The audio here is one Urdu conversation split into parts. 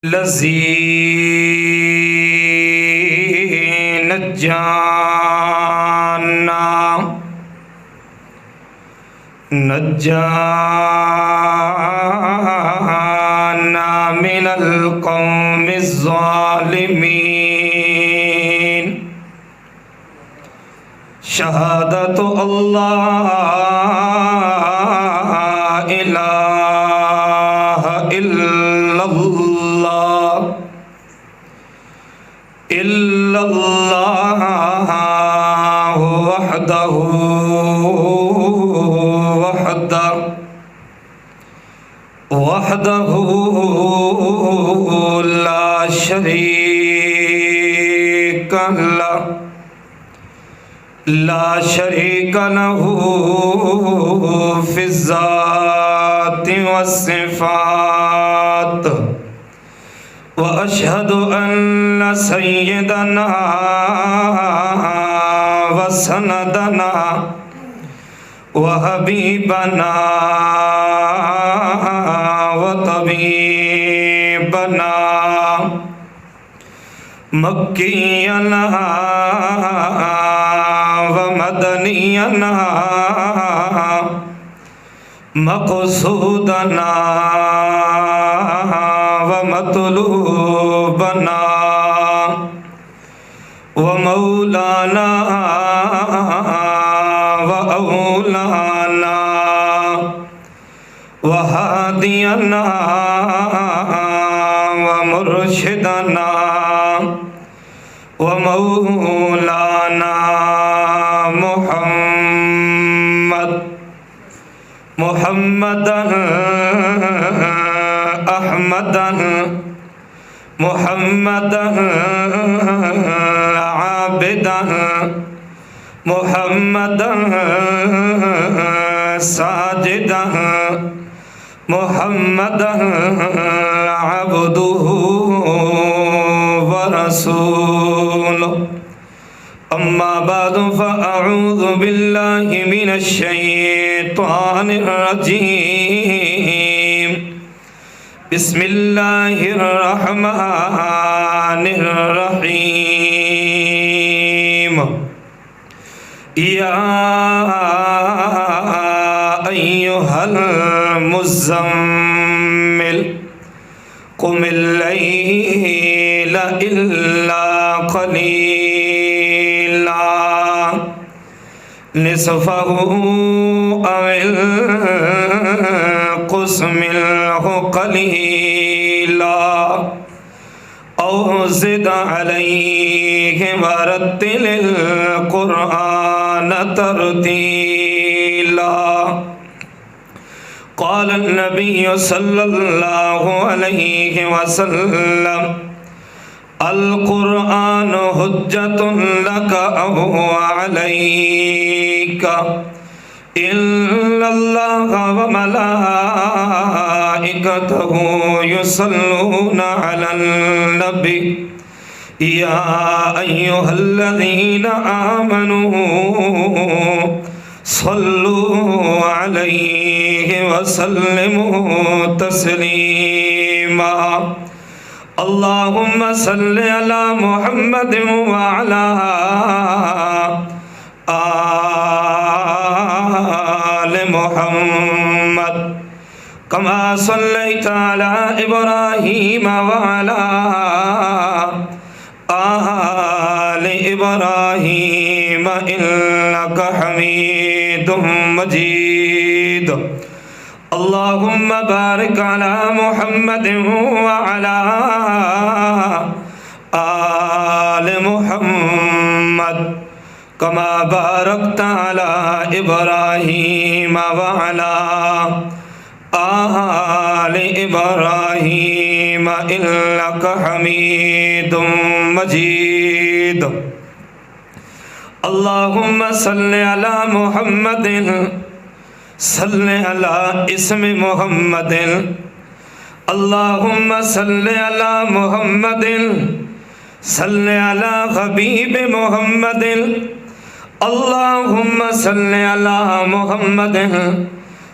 الذي نجانا من القوم الظالمين شهادة الله إله إلا الله وحده لا شريك له في الذات والصفات وأشهد أن سيدنا وسندنا وحبيبنا وطبيبنا مكينا ومدنينا مقصودنا ومطلوبنا ومولانا وأولانا وهادينا ومرشدنا ومولانا محمدا أحمدا محمدا عابدا محمدا ساجدا محمدا عبده ورسوله أما بعد فأعوذ بالله من الشيطان الرجيم بسم الله الرحمن الرحيم يا أيها المزمل قم الليل إلا قليلا نصفه أو انقص منه قليلا أو زد عليه ورتل القرآن ترتيلا قال النبي صلى الله عليه وسلم القرآن حجة لك أو عليك إن الله وملائكته يصلون على النبي يا أيها الذين آمنوا صلوا عليه وسلموا تسليما اللهم صل على محمد وعلى آل محمد كما صليت على إبراهيم وعلى آل إبراهيم إنك حميد مجيد اللهم بارك على محمد وعلى آل محمد كما باركت على إبراهيم وعلى آل إبراهيم إنك حميد مجيد اللهم صل على محمد صل على اسم محمد اللهم صل على محمد صل على حبيب محمد اللهم صل على محمد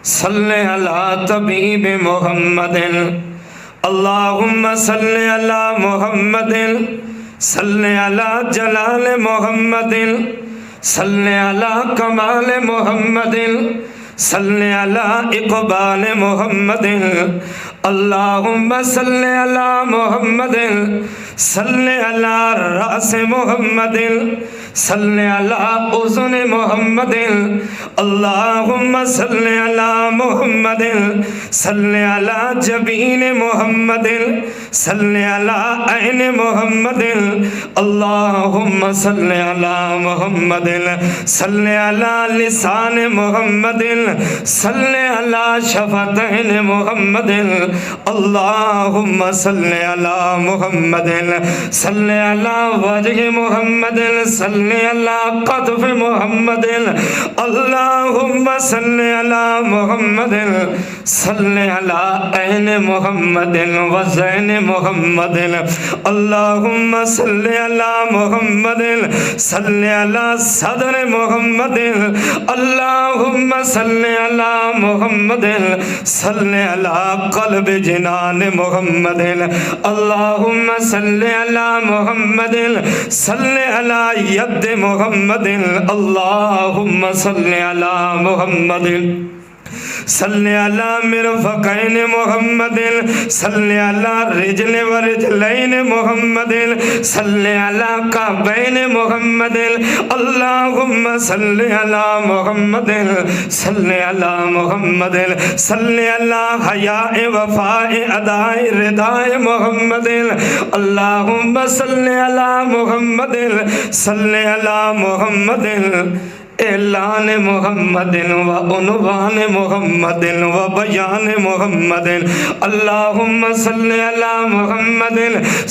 صل على طبيب محمد اللہم صلی علی محمد صلی علی جلال محمد صلی علی کمال محمد صلی علی اقبال محمد اللہم صلی علی محمد صلی علی رأس محمد صلی علی اذن محمد اللہم صلی علی محمد صلی علی جبین محمد صلی علی عین محمد اللہم صلی علی محمد صلی علی لسان محمد صلی علی شفتین محمد اللہم صلی علی محمد صلی علی وجہ محمد صلی علی قطف محمد اللہم صلی علی محمد صلی علی عین محمد وزین محمد اللہم صلی علی محمد صلی علی صدر محمد اللہم صلی علی محمد صلی علی قلب جنان محمد اللہم صلی علی محمد صلی علی ید محمد اللہم صلی علی محمد صلی علی مرفقین محمد صلی علی رجل و رجلین محمد صلی علی کعبین محمد اللہم صلی علی محمد صلی علی محمد صلی علی حیاء وفاء اداء رداء محمد اللہم صلی علی محمد صلی علی محمد اعلان محمد و عنوان محمد و بیان محمد اللہم صلی علی محمد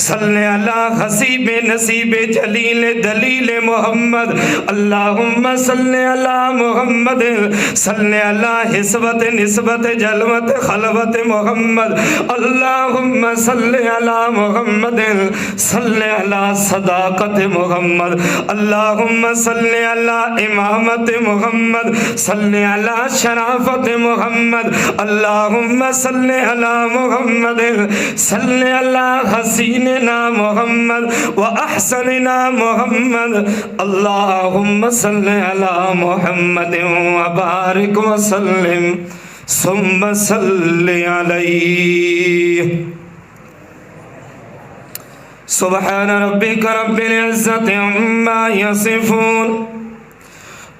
صلی علی حسیب نصیب جلیل دلیل محمد اللہم صلی علی محمد صلی علی حسبت نسبت جلوت خلوت محمد اللہم صلی علی محمد صلی علی صداقت محمد اللہم صلی علی امامت محمد صلی علی شرافت محمد اللہم صلی علی محمد صلی علی حسیننا محمد و احسننا محمد اللہم صلی علی محمد و بارک وسلم ثم صلی علیہ سبحان ربک رب العزت عما یصفون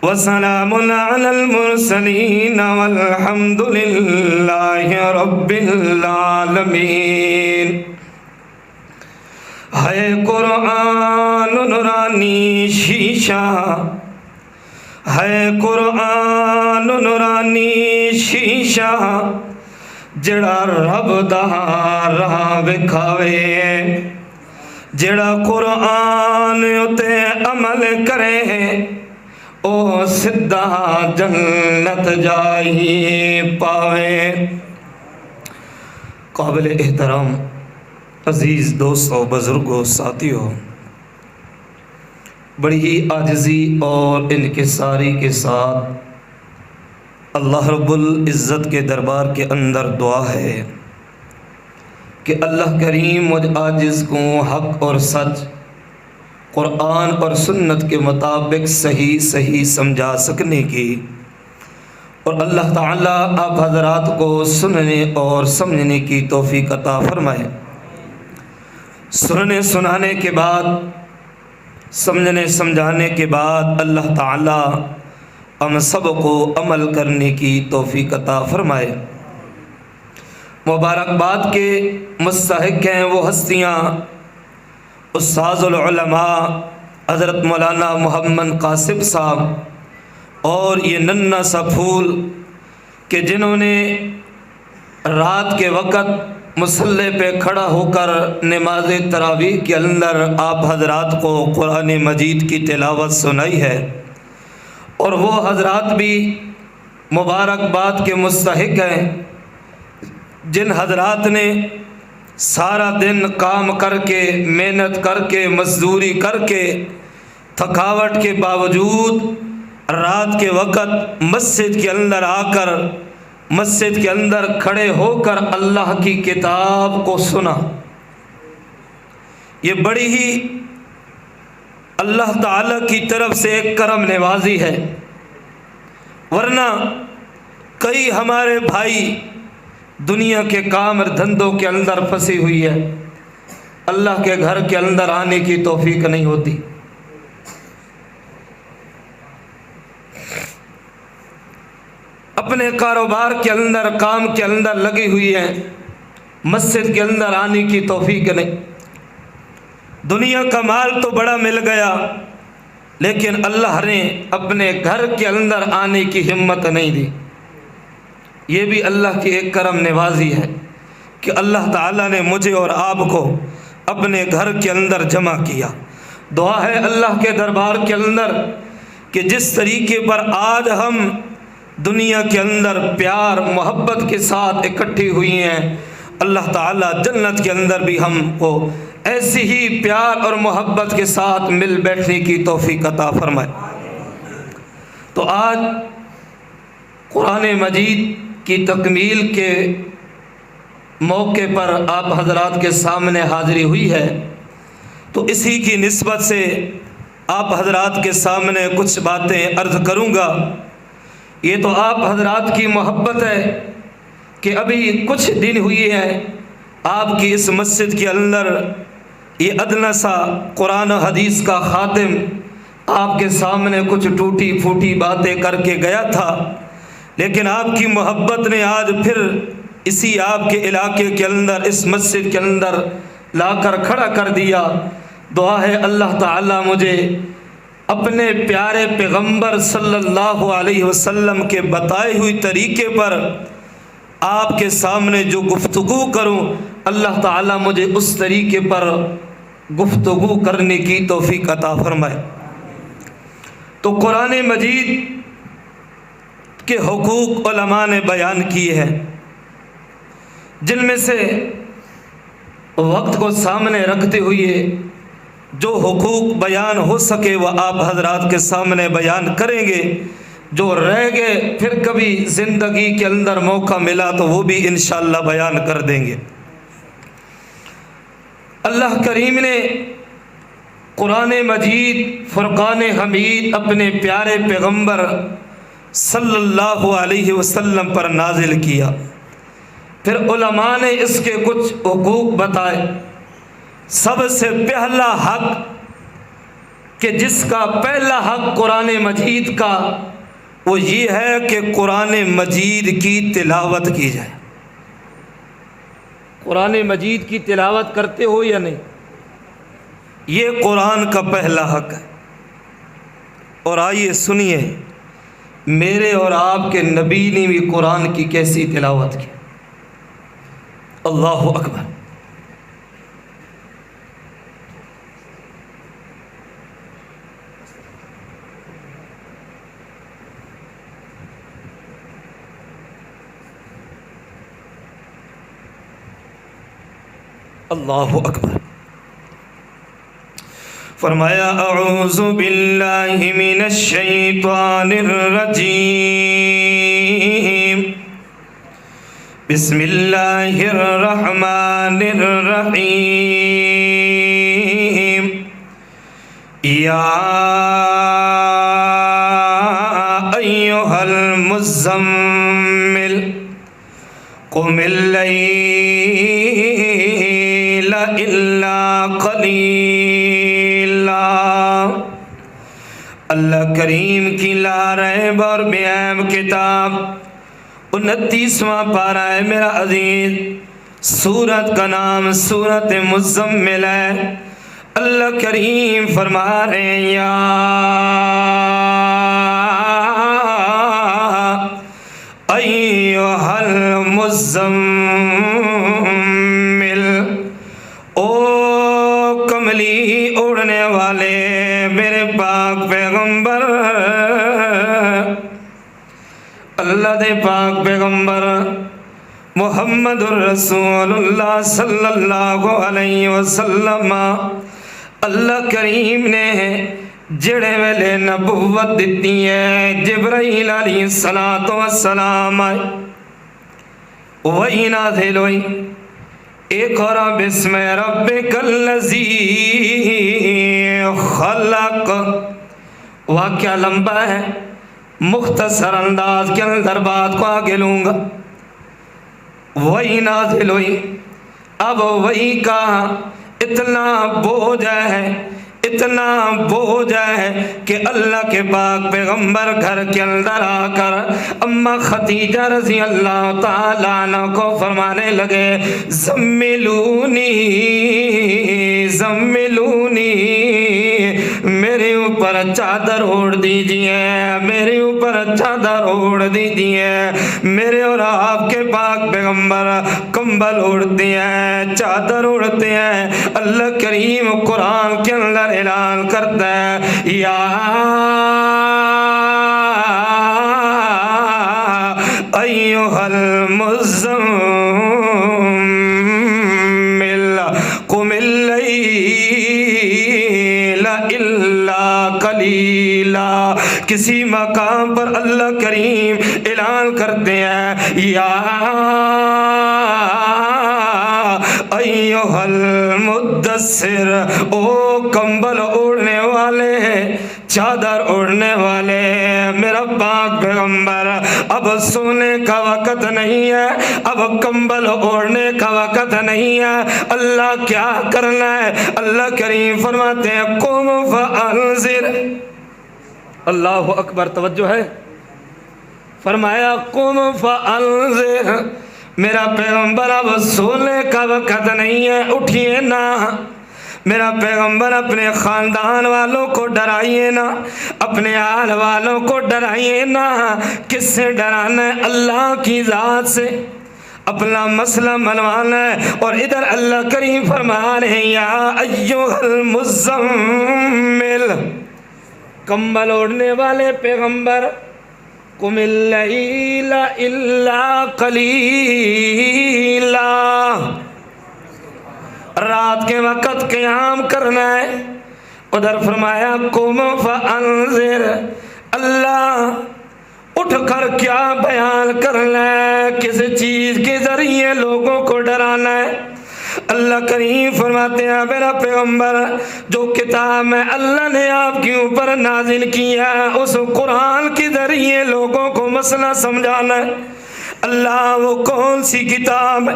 وسلام علی المرسلین والحمد للہ رب العالمین ہے قرآن نورانی شیشہ ہے قرآن نورانی شیشہ جڑا رب دا راہ وکھاوے جڑا قرآن اتے عمل کرے او سدھا جنت جائی پاوے۔ قابل احترام عزیز دوستوں، بزرگوں، ساتھیوں، بڑی ہی عاجزی اور انکساری کے ساتھ اللہ رب العزت کے دربار کے اندر دعا ہے کہ اللہ کریم مجھ عاجز کو حق اور سچ، قرآن اور سنت کے مطابق صحیح سمجھا سکنے کی، اور اللہ تعالیٰ آپ حضرات کو سننے اور سمجھنے کی توفیق عطا فرمائے۔ سننے سنانے کے بعد، سمجھنے سمجھانے کے بعد اللہ تعالیٰ ہم سب کو عمل کرنے کی توفیق عطا فرمائے۔ مبارکباد کے مستحق ہیں وہ ہستیاں استاذ العلماء حضرت مولانا محمد قاسم صاحب اور یہ ننھا سا پھول کہ جنہوں نے رات کے وقت مصلی پہ کھڑا ہو کر نماز تراویح کے اندر آپ حضرات کو قرآن مجید کی تلاوت سنائی ہے، اور وہ حضرات بھی مبارکباد کے مستحق ہیں جن حضرات نے سارا دن کام کر کے، محنت کر کے، مزدوری کر کے، تھکاوٹ کے باوجود رات کے وقت مسجد کے اندر آ کر مسجد کے اندر کھڑے ہو کر اللہ کی کتاب کو سنا، یہ بڑی ہی اللہ تعالیٰ کی طرف سے ایک کرم نوازی ہے، ورنہ کئی ہمارے بھائی دنیا کے کام اور دھندوں کے اندر پھنسی ہوئی ہے، اللہ کے گھر کے اندر آنے کی توفیق نہیں ہوتی۔ اپنے کاروبار کے اندر، کام کے اندر لگی ہوئی ہے، مسجد کے اندر آنے کی توفیق نہیں۔ دنیا کا مال تو بڑا مل گیا، لیکن اللہ نے اپنے گھر کے اندر آنے کی ہمت نہیں دی۔ یہ بھی اللہ کی ایک کرم نوازی ہے کہ اللہ تعالیٰ نے مجھے اور آپ کو اپنے گھر کے اندر جمع کیا۔ دعا ہے اللہ کے دربار کے اندر کہ جس طریقے پر آج ہم دنیا کے اندر پیار محبت کے ساتھ اکٹھی ہوئی ہیں، اللہ تعالیٰ جنت کے اندر بھی ہم کو ایسی ہی پیار اور محبت کے ساتھ مل بیٹھنے کی توفیق عطا فرمائے۔ تو آج قرآن مجید کی تکمیل کے موقع پر آپ حضرات کے سامنے حاضری ہوئی ہے، تو اسی کی نسبت سے آپ حضرات کے سامنے کچھ باتیں عرض کروں گا۔ یہ تو آپ حضرات کی محبت ہے کہ ابھی کچھ دن ہوئی ہے آپ کی اس مسجد کے اندر یہ ادنیٰ سا قرآن و حدیث کا خادم آپ کے سامنے کچھ ٹوٹی پھوٹی باتیں کر کے گیا تھا، لیکن آپ کی محبت نے آج پھر اسی آپ کے علاقے کے اندر اس مسجد کے اندر لا کر کھڑا کر دیا۔ دعا ہے اللہ تعالیٰ مجھے اپنے پیارے پیغمبر صلی اللہ علیہ وسلم کے بتائے ہوئی طریقے پر آپ کے سامنے جو گفتگو کروں، اللہ تعالیٰ مجھے اس طریقے پر گفتگو کرنے کی توفیق عطا فرمائے۔ تو قرآن مجید کے حقوق علماء نے بیان کیے ہیں، جن میں سے وقت کو سامنے رکھتے ہوئے جو حقوق بیان ہو سکے وہ آپ حضرات کے سامنے بیان کریں گے، جو رہ گئے پھر کبھی زندگی کے اندر موقع ملا تو وہ بھی انشاءاللہ بیان کر دیں گے۔ اللہ کریم نے قرآن مجید فرقان حمید اپنے پیارے پیغمبر صلی اللہ علیہ وسلم پر نازل کیا، پھر علماء نے اس کے کچھ حقوق بتائے۔ سب سے پہلا حق کہ جس کا پہلا حق قرآن مجید کا وہ یہ ہے کہ قرآن مجید کی تلاوت کی جائے۔ قرآن مجید کی تلاوت کرتے ہو یا نہیں؟ یہ قرآن کا پہلا حق ہے۔ اور آئیے سنیے میرے اور آپ کے نبی نے بھی قرآن کی کیسی تلاوت کی۔ اللہ اکبر۔ اللہ اکبر۔ فرمایا اعوذ باللہ من الشیطان الرجیم، بسم اللہ الرحمن الرحیم، یا ایہا المزمل قم اللیل الا قلیلا۔ اللہ کریم کی لا ریب اور بے عیب کتاب 29واں پارہ ہے میرا عزیز، سورت کا نام سورت مزمل ہے۔ اللہ کریم فرما رہے ہیں یا ایھا المزمل، او کملی اڑنے والے میرے پاک پیغمبر، اللہ دے پاک پیغمبر محمد الرسول اللہ صلی اللہ علیہ وسلم، اللہ کریم نے جڑے ویلے نبوت دیتی ہے جبرائیل علیہ السلام آئے، وہی نازل ہوئی۔ اقرأ بسم ربک الذی خلق، واقعہ لمبا ہے، مختصر انداز کے اندر بات کو آگے لوں گا۔ وہی نازل ہوئی، اب وہی کا اتنا بوجھ ہے، اتنا بوجھ ہے کہ اللہ کے پاک پیغمبر گھر کے اندر آ کر اما خدیجہ رضی اللہ تعالیٰ عنہ کو فرمانے لگے، زملونی زملونی، میرے اوپر چادر اوڑھ دیجئے، میرے اوپر چادر اوڑھ دیجئے۔ میرے اور آپ کے پاک پیغمبر کمبل اوڑھتے ہیں، چادر اوڑھتے ہیں۔ اللہ کریم قرآن کے اندر اعلان کرتا ہے، یا ایھا المزمل قم اللیل الا قلیلا۔ کسی مقام پر اللہ کریم اعلان کرتے ہیں، یا ایھا المدثر، او کمبل اوڑھنے والے، چادر اوڑھنے والے، میرا پاک پیغمبر اب سونے کا وقت نہیں ہے، اب کمبل اوڑھنے کا وقت نہیں ہے۔ اللہ کیا کرنا ہے؟ اللہ کریم فرماتے ہیں، قم فانذر۔ اللہ اکبر، توجہ ہے، فرمایا قم فانذر، میرا پیغمبر اب سونے کا وقت نہیں ہے، اٹھیے نا۔ میرا پیغمبر اپنے خاندان والوں کو ڈرائیے نا، اپنے آل والوں کو ڈرائیے نا۔ کس سے ڈرانا ہے؟ اللہ کی ذات سے اپنا مسئلہ منوانا ہے۔ اور ادھر اللہ کریم فرما رہے ہیں، یا ایھا المزمل، کمبل اوڑھنے والے پیغمبر، قم اللیل الا قلیلا، رات کے وقت قیام کرنا ہے۔ ادھر فرمایا قم فانذر، اللہ اٹھ کر کیا بیان کرنا ہے، کس چیز کے ذریعے لوگوں کو ڈرانا ہے۔ اللہ کریم فرماتے ہیں، میرا پیغمبر جو کتاب میں اللہ نے آپ کے اوپر نازل کیا ہے، اس قرآن کے ذریعے لوگوں کو مسئلہ سمجھانا ہے۔ اللہ وہ کون سی کتاب ہے،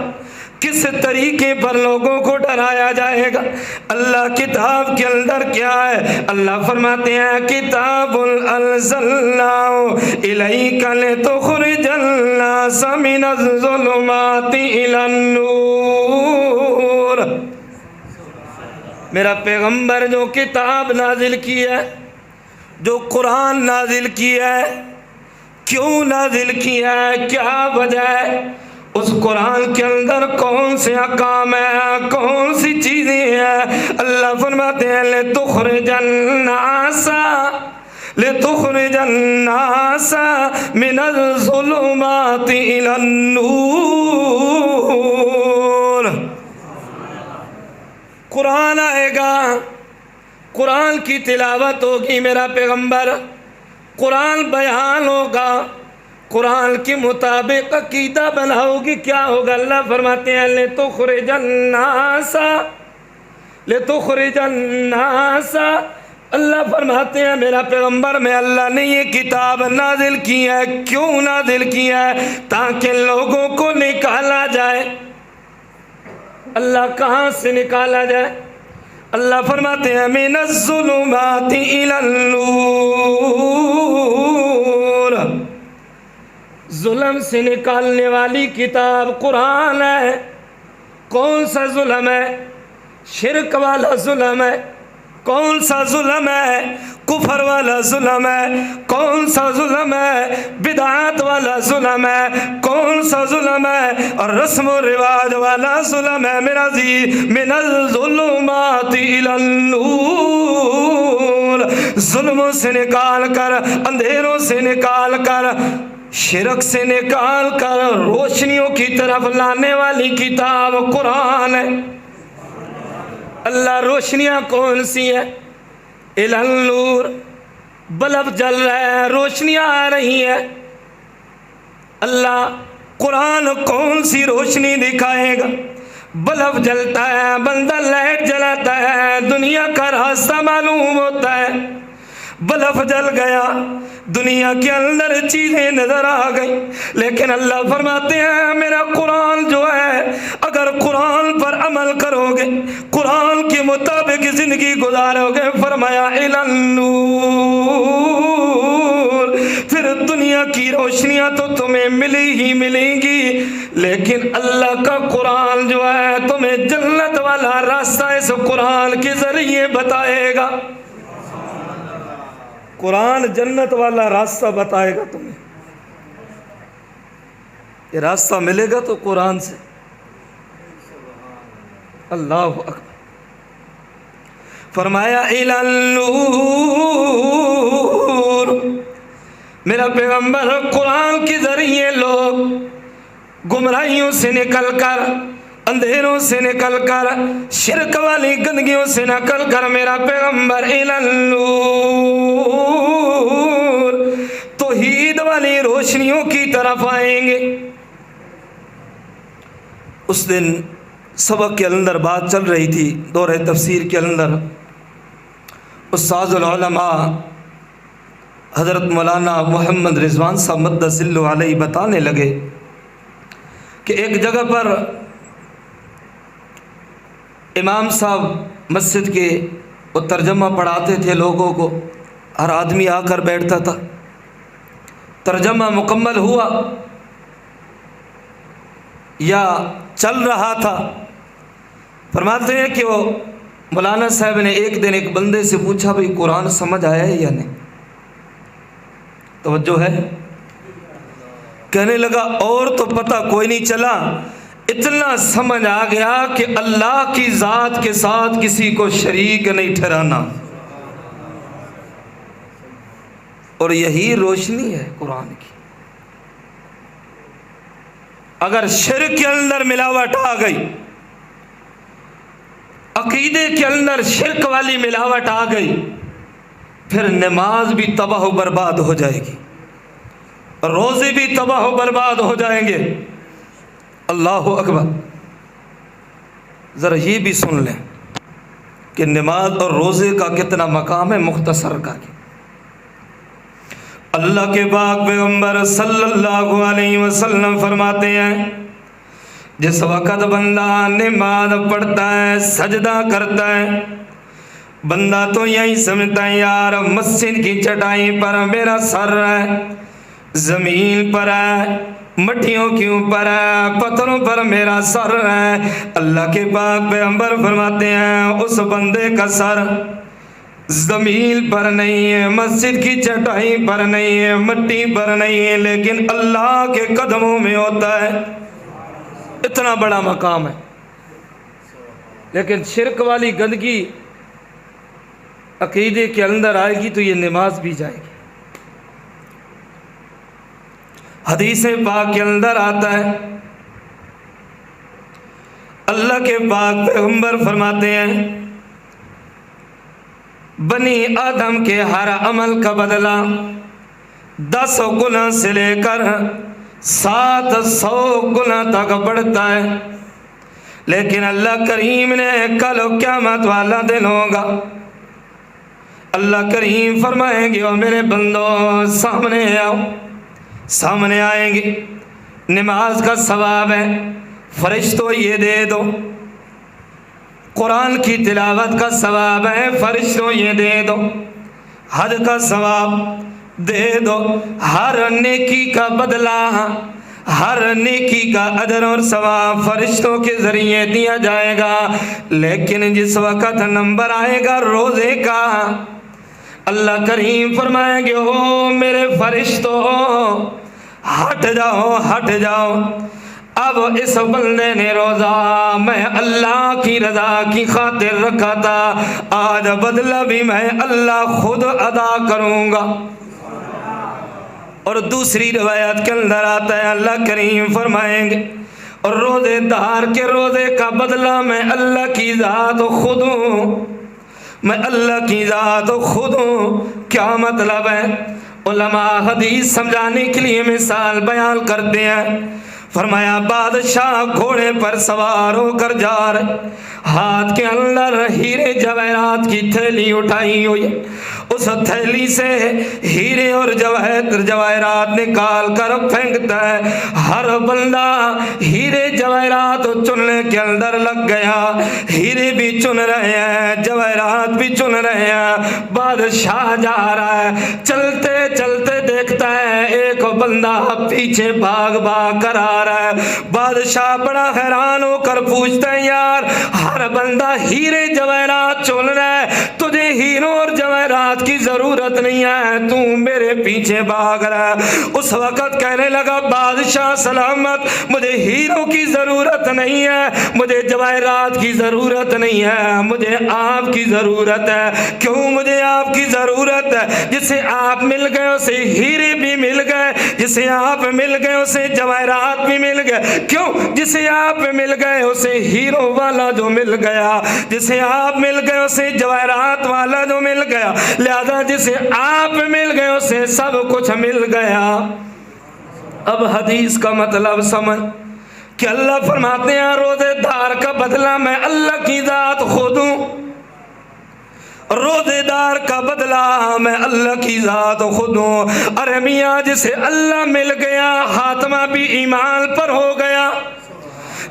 کس طریقے پر لوگوں کو ڈرایا جائے گا؟ اللہ کتاب کے اندر کیا ہے؟ اللہ فرماتے ہیں، کتاب انزلناہ الیک لتخرج الناس من الظلمات الی النور۔ میرا پیغمبر جو کتاب نازل کی ہے، جو قرآن نازل کیا ہے، کیوں نازل کیا ہے، کیا وجہ ہے؟ اس قرآن کے اندر کون سے احکام ہیں، کون سی چیزیں ہیں؟ اللہ فرماتے ہیں، لتخرج الناس لتخرج الناس من الظلمات الی النور۔ قرآن آئے گا، قرآن کی تلاوت ہوگی، میرا پیغمبر قرآن بیان ہوگا، قرآن کے مطابق عقیدہ بناؤ گی، کیا ہوگا؟ اللہ فرماتے ہیں، لتخرج الناس لتخرج الناس، اللہ فرماتے ہیں میرا پیغمبر میں اللہ نے یہ کتاب نازل کی ہے، کیوں نازل کی ہے؟ تاکہ لوگوں کو نکالا جائے۔ اللہ کہاں سے نکالا جائے؟ اللہ فرماتے ہیں، من الظلمات الی النور، ظلم سے نکالنے والی کتاب قرآن ہے۔ کون سا ظلم ہے؟ شرک والا ظلم ہے۔ کون سا ظلم ہے؟ کفر والا ظلم ہے۔ کون سا ظلم ہے؟ بدعات والا ظلم ہے۔ کون سا ظلم ہے؟ اور رسم و رواج والا ظلم ہے۔ میرا عزیز، من الظلمات الی النور، ظلموں سے نکال کر، اندھیروں سے نکال کر، شرک سے نکال کر روشنیوں کی طرف لانے والی کتاب قرآن ہے۔ اللہ روشنیاں کون سی ہیں؟ الی النور، بلب جل رہا ہے، روشنیاں آ رہی ہیں۔ اللہ قرآن کون سی روشنی دکھائے گا؟ بلب جلتا ہے، بندہ لائٹ جلاتا ہے، دنیا کا راستہ معلوم ہوتا ہے، بلب جل گیا، دنیا کے اندر چیزیں نظر آ گئی، لیکن اللہ فرماتے ہیں میرا قرآن جو ہے، اگر قرآن پر عمل کرو گے، قرآن کے مطابق زندگی گزارو گے، فرمایا الی النور، پھر دنیا کی روشنیاں تو تمہیں ملی ہی ملیں گی، لیکن اللہ کا قرآن جو ہے تمہیں جنت والا راستہ اس قرآن کے ذریعے بتائے گا۔ قرآن جنت والا راستہ بتائے گا تمہیں، یہ راستہ ملے گا تو قرآن سے۔ اللہ اکبر۔ فرمایا الی النور، میرا پیغمبر قرآن کے ذریعے لوگ گمراہیوں سے نکل کر، اندھیروں سے نکل کر، شرک والی گندگیوں سے نکل کر، میرا پیغمبر الی النور توحید والی روشنیوں کی طرف آئیں گے۔ اس دن سبق کے اندر بات چل رہی تھی، دورہ تفسیر کے اندر استاذ العلماء حضرت مولانا محمد رضوان صاحب مدث اللہ علیہ بتانے لگے کہ ایک جگہ پر امام صاحب مسجد کے وہ ترجمہ پڑھاتے تھے لوگوں کو، ہر آدمی آ کر بیٹھتا تھا، ترجمہ مکمل ہوا یا چل رہا تھا، فرماتے ہیں کہ وہ مولانا صاحب نے ایک دن ایک بندے سے پوچھا بھئی قرآن سمجھ آیا ہے یا نہیں؟ توجہ ہے؟ کہنے لگا اور تو پتہ کوئی نہیں چلا، اتنا سمجھ آ گیا کہ اللہ کی ذات کے ساتھ کسی کو شریک نہیں ٹھہرانا، اور یہی روشنی ہے قرآن کی۔ اگر شرک کے اندر ملاوٹ آ گئی، عقیدے کے اندر شرک والی ملاوٹ آ گئی، پھر نماز بھی تباہ و برباد ہو جائے گی، روزے بھی تباہ و برباد ہو جائیں گے۔ اللہ اکبر۔ ذرا یہ بھی سن لیں کہ نماز اور روزے کا کتنا مقام ہے، مختصر کر کے اللہ کے پاک پیغمبر صلی اللہ علیہ وسلم فرماتے ہیں جس وقت بندہ نماز پڑھتا ہے، سجدہ کرتا ہے، بندہ تو یہی سمجھتا ہے یار مسجد کی چٹائی پر میرا سر ہے، زمین پر ہے، مٹیوں کے اوپر ہے، پتھروں پر میرا سر ہے۔ اللہ کے پاک پیغمبر فرماتے ہیں اس بندے کا سر زمین پر نہیں ہے، مسجد کی چٹائی پر نہیں ہے، مٹی پر نہیں ہے، لیکن اللہ کے قدموں میں ہوتا ہے۔ اتنا بڑا مقام ہے، لیکن شرک والی گندگی عقیدے کے اندر آئے گی تو یہ نماز بھی جائے گی۔ حدیث پاک کے اندر آتا ہے، اللہ کے پاک پیغمبر فرماتے ہیں بنی آدم کے ہر عمل کا بدلہ 10 گنا سے لے کر 700 گنا تک بڑھتا ہے، لیکن اللہ کریم نے کل قیامت والا دن ہوگا، اللہ کریم فرمائیں گے او میرے بندو سامنے آؤ، سامنے آئیں گے، نماز کا ثواب ہے فرشتوں یہ دے دو، قرآن کی تلاوت کا ثواب ہے فرشتوں یہ دے دو، حج کا ثواب دے دو، ہر نیکی کا بدلہ، ہر نیکی کا اجر اور ثواب فرشتوں کے ذریعے دیا جائے گا، لیکن جس وقت نمبر آئے گا روزے کا، اللہ کریم فرمائیں گے او میرے فرشتوں ہٹ جاؤ ہٹ جاؤ، اب اس بندے نے روزہ میں اللہ کی رضا کی خاطر رکھا تھا، آج بدلہ بھی میں اللہ خود ادا کروں گا۔ اور دوسری روایت کے اندر آتا ہے اللہ کریم فرمائیں گے اور روزے دار کے روزے کا بدلہ میں اللہ کی ذات خود ہوں، میں اللہ کی ذات خود ہوں۔ کیا مطلب ہے؟ علماء حدیث سمجھانے کے لیے مثال بیان کرتے ہیں، فرمایا بادشاہ گھوڑے پر سوار ہو کر جا رہے، ہاتھ کے اندر ہیرے جواہرات کی تھیلی اٹھائی ہوئی، اس تھیلی سے ہیرے اور جواہرات نکال کر پھینکتا ہے۔ ہر بندہ ہیرے جواہرات چننے کے اندر لگ گیا، ہیرے بھی چن رہے ہیں، جواہرات بھی چن رہے ہیں۔ بادشاہ جا رہا ہے، چلتے چلتے دیکھتا ہے ایک بندہ پیچھے بھاگ بھاگ کر آ رہا ہے۔ بادشاہ بڑا حیران ہو کر پوچھتا ہے، یار ہر بندہ ہیرے جواہرات چن رہا ہے، تجھے ہیروں اور جواہرات کی ضرورت نہیں ہے، تو میرے پیچھے بھاگ رہا ہے۔ اس وقت کہنے لگا بادشاہ سلامت، مجھے ہیروں کی ضرورت نہیں ہے، مجھے جواہرات کی ضرورت نہیں ہے، مجھے آپ کی ضرورت ہے۔ کیوں مجھے آپ کی ضرورت ہے؟ جسے آپ مل گئے اسے ہیرے بھی مل گئے، جسے آپ مل گئے اسے جواہرات بھی مل گئے۔ کیوں؟ جسے آپ مل گئے اسے ہیروں والا جو مل گیا، جسے آپ مل گئے اسے جواہرات والا جو مل گیا، لہذا جسے آپ مل گئے اسے سب کچھ مل گیا۔ اب حدیث کا مطلب سمجھ کہ اللہ فرماتے ہیں روزے دار کا بدلہ میں اللہ کی ذات خود ہوں، روزے دار کا بدلہ میں اللہ کی ذات خود ہوں۔ ارے میاں جسے اللہ مل گیا خاتمہ بھی ایمان پر ہو گیا،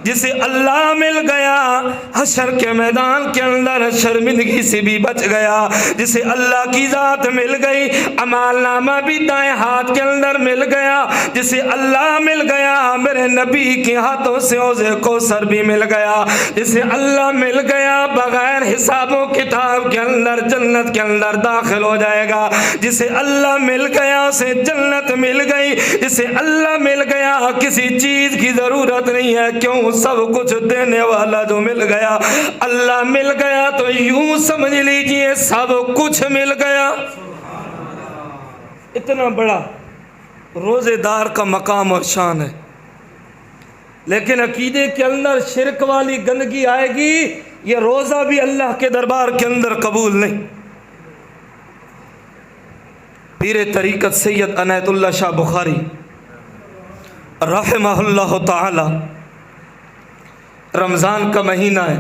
جسے اللہ مل گیا حشر کے میدان کے اندر شرمندگی سے بھی بچ گیا، جسے اللہ کی ذات مل گئی اعمال نامہ بھی دائیں ہاتھ کے اندر مل گیا، جسے اللہ مل گیا میرے نبی کے ہاتھوں سے حوض کوثر بھی مل گیا، جسے اللہ مل گیا بغیر حساب و کتاب کے اندر جنت کے اندر داخل ہو جائے گا، جسے اللہ مل گیا اسے جنت مل گئی، جسے اللہ مل گیا کسی چیز کی ضرورت نہیں ہے۔ کیوں؟ سب کچھ دینے والا جو مل گیا، اللہ مل گیا تو یوں سمجھ لیجئے سب کچھ مل گیا۔ اتنا بڑا روزے دار کا مقام اور شان ہے، لیکن عقیدے کے اندر شرک والی گندگی آئے گی، یہ روزہ بھی اللہ کے دربار کے اندر قبول نہیں۔ پیر طریقت سید عنایت اللہ شاہ بخاری رحمہ اللہ تعالی، رمضان کا مہینہ ہے،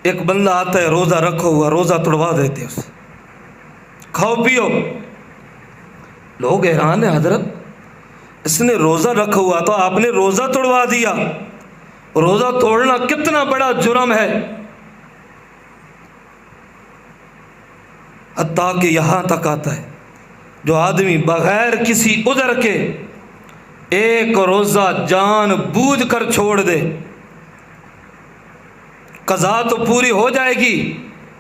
ایک بندہ آتا ہے روزہ رکھا ہوا، روزہ توڑوا دیتے اسے، کھاؤ پیو۔ لوگ حیران ہیں، حضرت اس نے روزہ رکھا ہوا تو آپ نے روزہ توڑوا دیا، روزہ توڑنا کتنا بڑا جرم ہے۔ حتیٰ کہ یہاں تک آتا ہے جو آدمی بغیر کسی عذر کے ایک روزہ جان بوجھ کر چھوڑ دے، قضا تو پوری ہو جائے گی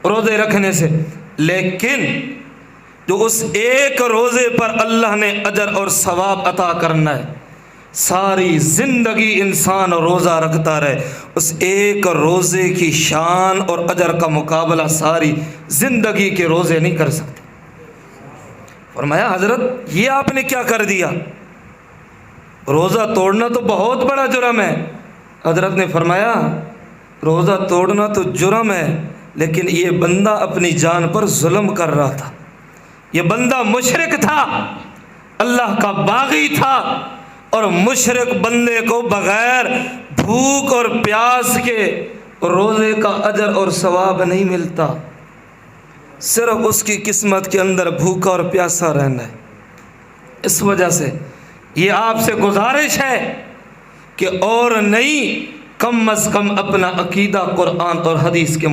روزے رکھنے سے، لیکن جو اس ایک روزے پر اللہ نے اجر اور ثواب عطا کرنا ہے، ساری زندگی انسان روزہ رکھتا رہے، اس ایک روزے کی شان اور اجر کا مقابلہ ساری زندگی کے روزے نہیں کر سکتے۔ فرمایا حضرت یہ آپ نے کیا کر دیا، روزہ توڑنا تو بہت بڑا جرم ہے۔ حضرت نے فرمایا روزہ توڑنا تو جرم ہے، لیکن یہ بندہ اپنی جان پر ظلم کر رہا تھا، یہ بندہ مشرک تھا، اللہ کا باغی تھا، اور مشرک بندے کو بغیر بھوک اور پیاس کے روزے کا اجر اور ثواب نہیں ملتا، صرف اس کی قسمت کے اندر بھوکا اور پیاسا رہنا ہے۔ اس وجہ سے یہ آپ سے گزارش ہے کہ اور نہیں، کم از کم اپنا عقیدہ قرآن اور حدیث کے